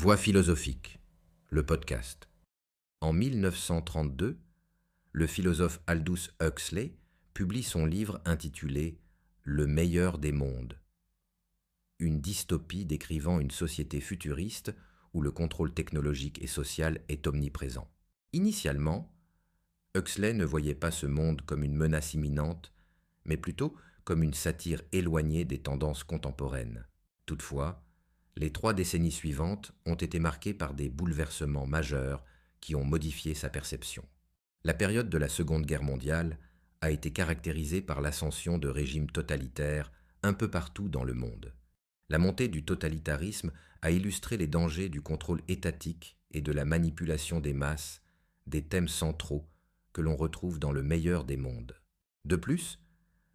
Voix philosophique, le podcast. En 1932, le philosophe Aldous Huxley publie son livre intitulé « Le meilleur des mondes », une dystopie décrivant une société futuriste où le contrôle technologique et social est omniprésent. Initialement, Huxley ne voyait pas ce monde comme une menace imminente, mais plutôt comme une satire éloignée des tendances contemporaines. Toutefois, les 3 décennies suivantes ont été marquées par des bouleversements majeurs qui ont modifié sa perception. La période de la Seconde Guerre mondiale a été caractérisée par l'ascension de régimes totalitaires un peu partout dans le monde. La montée du totalitarisme a illustré les dangers du contrôle étatique et de la manipulation des masses, des thèmes centraux que l'on retrouve dans le meilleur des mondes. De plus,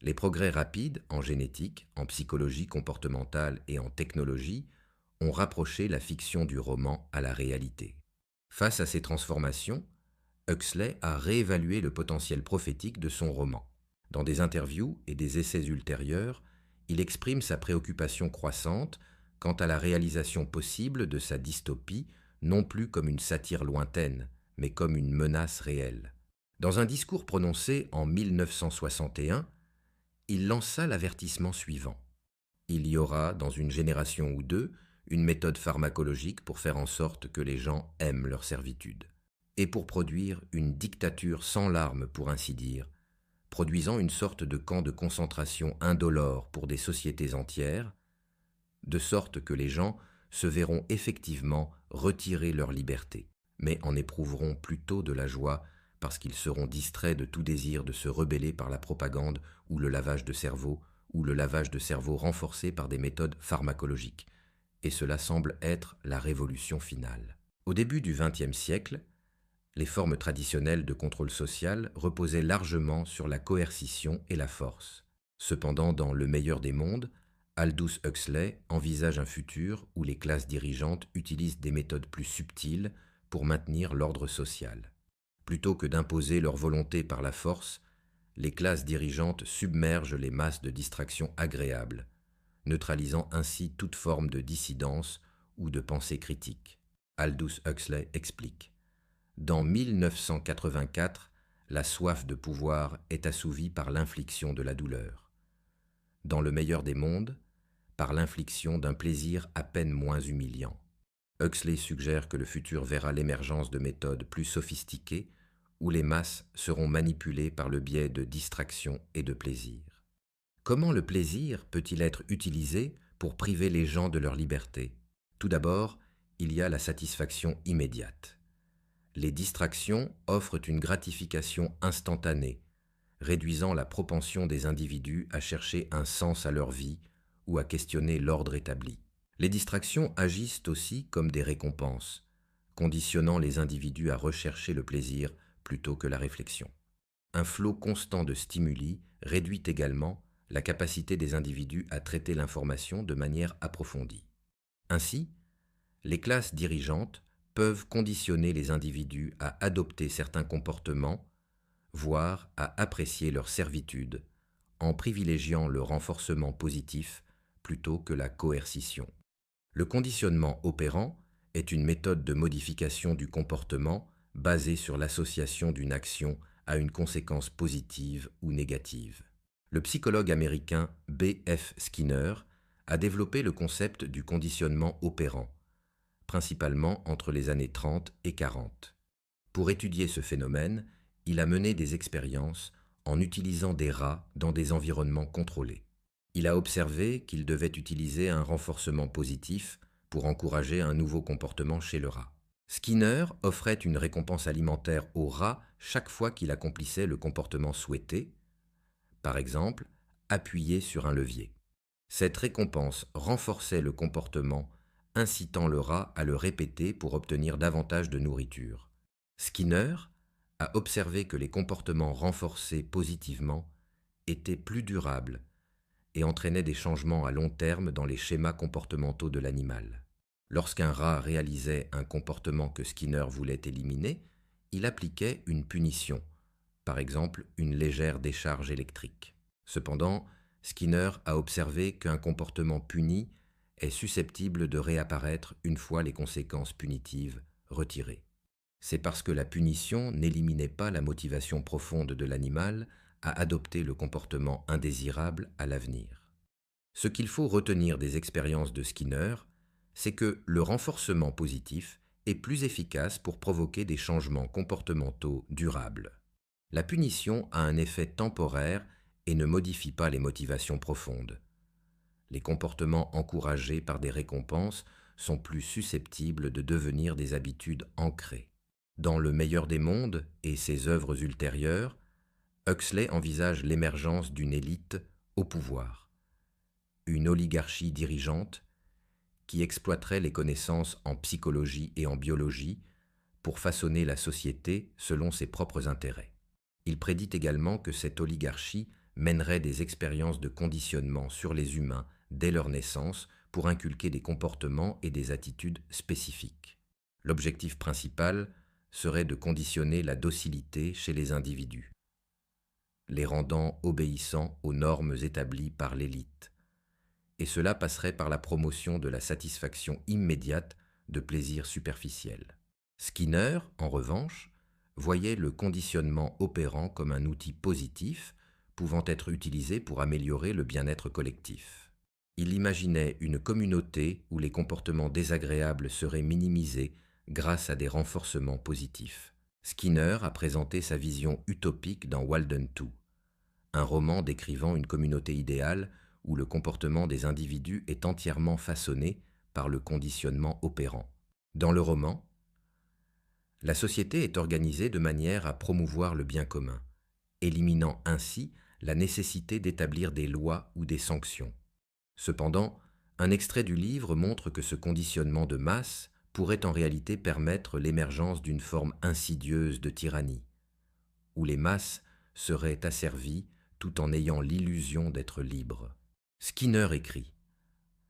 les progrès rapides en génétique, en psychologie comportementale et en technologie ont rapproché la fiction du roman à la réalité. Face à ces transformations, Huxley a réévalué le potentiel prophétique de son roman. Dans des interviews et des essais ultérieurs, il exprime sa préoccupation croissante quant à la réalisation possible de sa dystopie, non plus comme une satire lointaine, mais comme une menace réelle. Dans un discours prononcé en 1961, il lança l'avertissement suivant. Il y aura, dans une génération ou deux, une méthode pharmacologique pour faire en sorte que les gens aiment leur servitude, et pour produire une dictature sans larmes pour ainsi dire, produisant une sorte de camp de concentration indolore pour des sociétés entières, de sorte que les gens se verront effectivement retirer leur liberté, mais en éprouveront plutôt de la joie parce qu'ils seront distraits de tout désir de se rebeller par la propagande ou le lavage de cerveau renforcé par des méthodes pharmacologiques. Et cela semble être la révolution finale. Au début du XXe siècle, les formes traditionnelles de contrôle social reposaient largement sur la coercition et la force. Cependant, dans Le meilleur des mondes, Aldous Huxley envisage un futur où les classes dirigeantes utilisent des méthodes plus subtiles pour maintenir l'ordre social. Plutôt que d'imposer leur volonté par la force, les classes dirigeantes submergent les masses de distractions agréables, neutralisant ainsi toute forme de dissidence ou de pensée critique. Aldous Huxley explique. Dans 1984, la soif de pouvoir est assouvie par l'infliction de la douleur. Dans Le meilleur des mondes, par l'infliction d'un plaisir à peine moins humiliant. Huxley suggère que le futur verra l'émergence de méthodes plus sophistiquées où les masses seront manipulées par le biais de distraction et de plaisir. Comment le plaisir peut-il être utilisé pour priver les gens de leur liberté? Tout d'abord, il y a la satisfaction immédiate. Les distractions offrent une gratification instantanée, réduisant la propension des individus à chercher un sens à leur vie ou à questionner l'ordre établi. Les distractions agissent aussi comme des récompenses, conditionnant les individus à rechercher le plaisir plutôt que la réflexion. Un flot constant de stimuli réduit également la capacité des individus à traiter l'information de manière approfondie. Ainsi, les classes dirigeantes peuvent conditionner les individus à adopter certains comportements, voire à apprécier leur servitude, en privilégiant le renforcement positif plutôt que la coercition. Le conditionnement opérant est une méthode de modification du comportement basée sur l'association d'une action à une conséquence positive ou négative. Le psychologue américain B.F. Skinner a développé le concept du conditionnement opérant, principalement entre les années 30 et 40. Pour étudier ce phénomène, il a mené des expériences en utilisant des rats dans des environnements contrôlés. Il a observé qu'il devait utiliser un renforcement positif pour encourager un nouveau comportement chez le rat. Skinner offrait une récompense alimentaire au rat chaque fois qu'il accomplissait le comportement souhaité, par exemple, appuyer sur un levier. Cette récompense renforçait le comportement, incitant le rat à le répéter pour obtenir davantage de nourriture. Skinner a observé que les comportements renforcés positivement étaient plus durables et entraînaient des changements à long terme dans les schémas comportementaux de l'animal. Lorsqu'un rat réalisait un comportement que Skinner voulait éliminer, il appliquait une punition, par exemple une légère décharge électrique. Cependant, Skinner a observé qu'un comportement puni est susceptible de réapparaître une fois les conséquences punitives retirées. C'est parce que la punition n'éliminait pas la motivation profonde de l'animal à adopter le comportement indésirable à l'avenir. Ce qu'il faut retenir des expériences de Skinner, c'est que le renforcement positif est plus efficace pour provoquer des changements comportementaux durables. La punition a un effet temporaire et ne modifie pas les motivations profondes. Les comportements encouragés par des récompenses sont plus susceptibles de devenir des habitudes ancrées. Dans Le meilleur des mondes et ses œuvres ultérieures, Huxley envisage l'émergence d'une élite au pouvoir, une oligarchie dirigeante qui exploiterait les connaissances en psychologie et en biologie pour façonner la société selon ses propres intérêts. Il prédit également que cette oligarchie mènerait des expériences de conditionnement sur les humains dès leur naissance pour inculquer des comportements et des attitudes spécifiques. L'objectif principal serait de conditionner la docilité chez les individus, les rendant obéissants aux normes établies par l'élite. Et cela passerait par la promotion de la satisfaction immédiate de plaisirs superficiels. Skinner, en revanche, voyait le conditionnement opérant comme un outil positif pouvant être utilisé pour améliorer le bien-être collectif. Il imaginait une communauté où les comportements désagréables seraient minimisés grâce à des renforcements positifs. Skinner a présenté sa vision utopique dans Walden 2, un roman décrivant une communauté idéale où le comportement des individus est entièrement façonné par le conditionnement opérant. Dans le roman, la société est organisée de manière à promouvoir le bien commun, éliminant ainsi la nécessité d'établir des lois ou des sanctions. Cependant, un extrait du livre montre que ce conditionnement de masse pourrait en réalité permettre l'émergence d'une forme insidieuse de tyrannie, où les masses seraient asservies tout en ayant l'illusion d'être libres. Skinner écrit :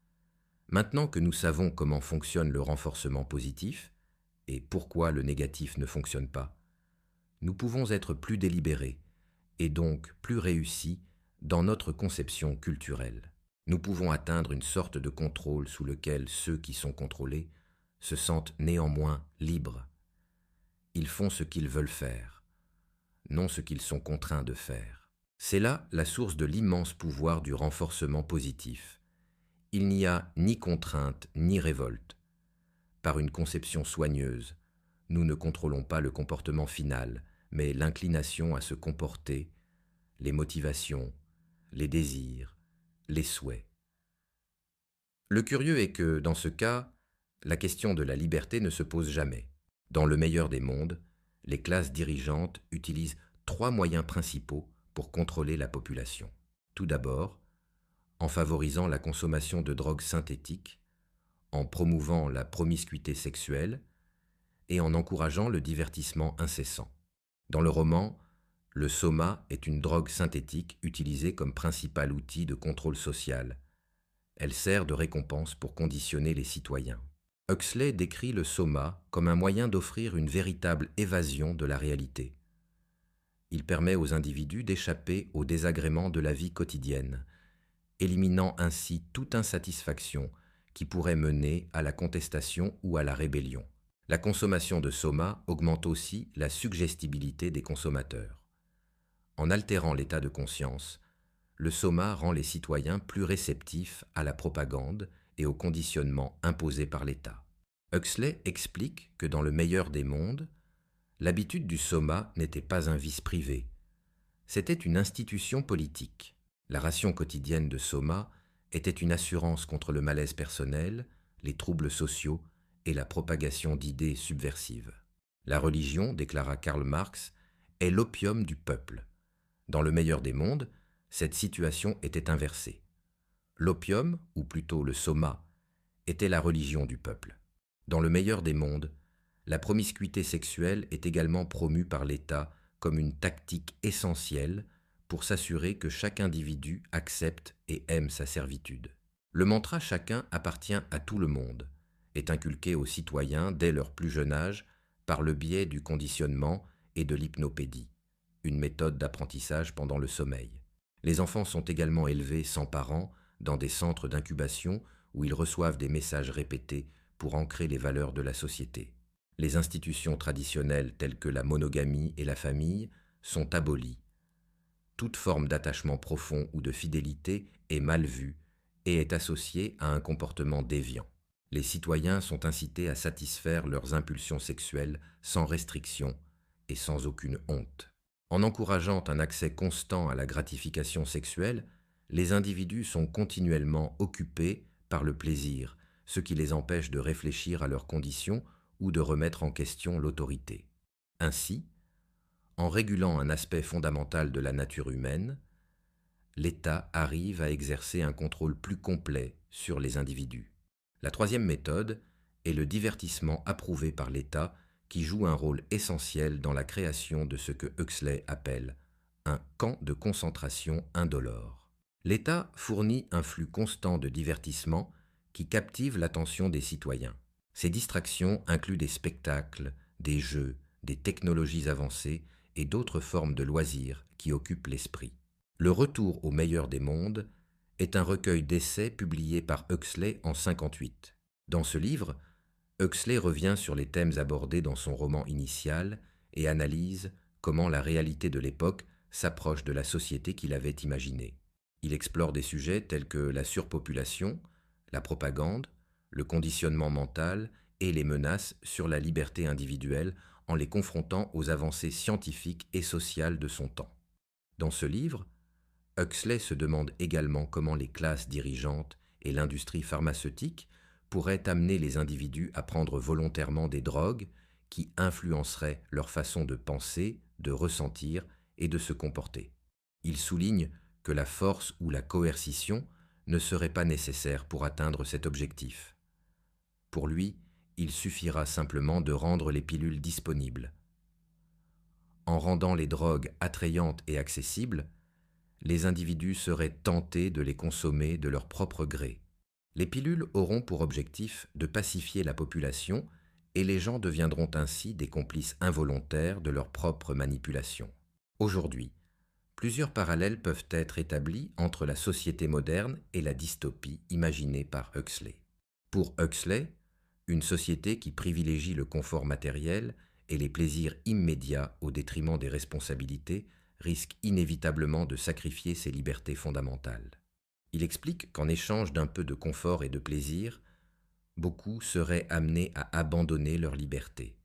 « Maintenant que nous savons comment fonctionne le renforcement positif, et pourquoi le négatif ne fonctionne pas, nous pouvons être plus délibérés, et donc plus réussis dans notre conception culturelle. Nous pouvons atteindre une sorte de contrôle sous lequel ceux qui sont contrôlés se sentent néanmoins libres. Ils font ce qu'ils veulent faire, non ce qu'ils sont contraints de faire. C'est là la source de l'immense pouvoir du renforcement positif. Il n'y a ni contrainte ni révolte. Par une conception soigneuse, nous ne contrôlons pas le comportement final, mais l'inclination à se comporter, les motivations, les désirs, les souhaits. Le curieux est que, dans ce cas, la question de la liberté ne se pose jamais. Dans Le meilleur des mondes, les classes dirigeantes utilisent 3 moyens principaux pour contrôler la population. Tout d'abord, en favorisant la consommation de drogues synthétiques, en promouvant la promiscuité sexuelle et en encourageant le divertissement incessant. Dans le roman, le soma est une drogue synthétique utilisée comme principal outil de contrôle social. Elle sert de récompense pour conditionner les citoyens. Huxley décrit le soma comme un moyen d'offrir une véritable évasion de la réalité. Il permet aux individus d'échapper aux désagréments de la vie quotidienne, éliminant ainsi toute insatisfaction qui pourrait mener à la contestation ou à la rébellion. La consommation de soma augmente aussi la suggestibilité des consommateurs. En altérant l'état de conscience, le soma rend les citoyens plus réceptifs à la propagande et au conditionnement imposé par l'État. Huxley explique que dans Le meilleur des mondes, l'habitude du soma n'était pas un vice privé, c'était une institution politique. La ration quotidienne de soma était une assurance contre le malaise personnel, les troubles sociaux et la propagation d'idées subversives. La religion, déclara Karl Marx, est l'opium du peuple. Dans Le meilleur des mondes, cette situation était inversée. L'opium, ou plutôt le soma, était la religion du peuple. Dans Le meilleur des mondes, la promiscuité sexuelle est également promue par l'État comme une tactique essentielle pour s'assurer que chaque individu accepte et aime sa servitude. Le mantra « chacun appartient à tout le monde » est inculqué aux citoyens dès leur plus jeune âge par le biais du conditionnement et de l'hypnopédie, une méthode d'apprentissage pendant le sommeil. Les enfants sont également élevés sans parents dans des centres d'incubation où ils reçoivent des messages répétés pour ancrer les valeurs de la société. Les institutions traditionnelles telles que la monogamie et la famille sont abolies. Toute forme d'attachement profond ou de fidélité est mal vue et est associée à un comportement déviant. Les citoyens sont incités à satisfaire leurs impulsions sexuelles sans restriction et sans aucune honte. En encourageant un accès constant à la gratification sexuelle, les individus sont continuellement occupés par le plaisir, ce qui les empêche de réfléchir à leurs conditions ou de remettre en question l'autorité. Ainsi, en régulant un aspect fondamental de la nature humaine, l'État arrive à exercer un contrôle plus complet sur les individus. La troisième méthode est le divertissement approuvé par l'État qui joue un rôle essentiel dans la création de ce que Huxley appelle un camp de concentration indolore. L'État fournit un flux constant de divertissement qui captive l'attention des citoyens. Ces distractions incluent des spectacles, des jeux, des technologies avancées et d'autres formes de loisirs qui occupent l'esprit. Le Retour au meilleur des mondes est un recueil d'essais publié par Huxley en 1958. Dans ce livre, Huxley revient sur les thèmes abordés dans son roman initial et analyse comment la réalité de l'époque s'approche de la société qu'il avait imaginée. Il explore des sujets tels que la surpopulation, la propagande, le conditionnement mental et les menaces sur la liberté individuelle en les confrontant aux avancées scientifiques et sociales de son temps. Dans ce livre, Huxley se demande également comment les classes dirigeantes et l'industrie pharmaceutique pourraient amener les individus à prendre volontairement des drogues qui influenceraient leur façon de penser, de ressentir et de se comporter. Il souligne que la force ou la coercition ne serait pas nécessaire pour atteindre cet objectif. Pour lui, il suffira simplement de rendre les pilules disponibles. En rendant les drogues attrayantes et accessibles, les individus seraient tentés de les consommer de leur propre gré. Les pilules auront pour objectif de pacifier la population et les gens deviendront ainsi des complices involontaires de leur propre manipulation. Aujourd'hui, plusieurs parallèles peuvent être établis entre la société moderne et la dystopie imaginée par Huxley. Pour Huxley, une société qui privilégie le confort matériel et les plaisirs immédiats au détriment des responsabilités risque inévitablement de sacrifier ses libertés fondamentales. Il explique qu'en échange d'un peu de confort et de plaisir, beaucoup seraient amenés à abandonner leur liberté.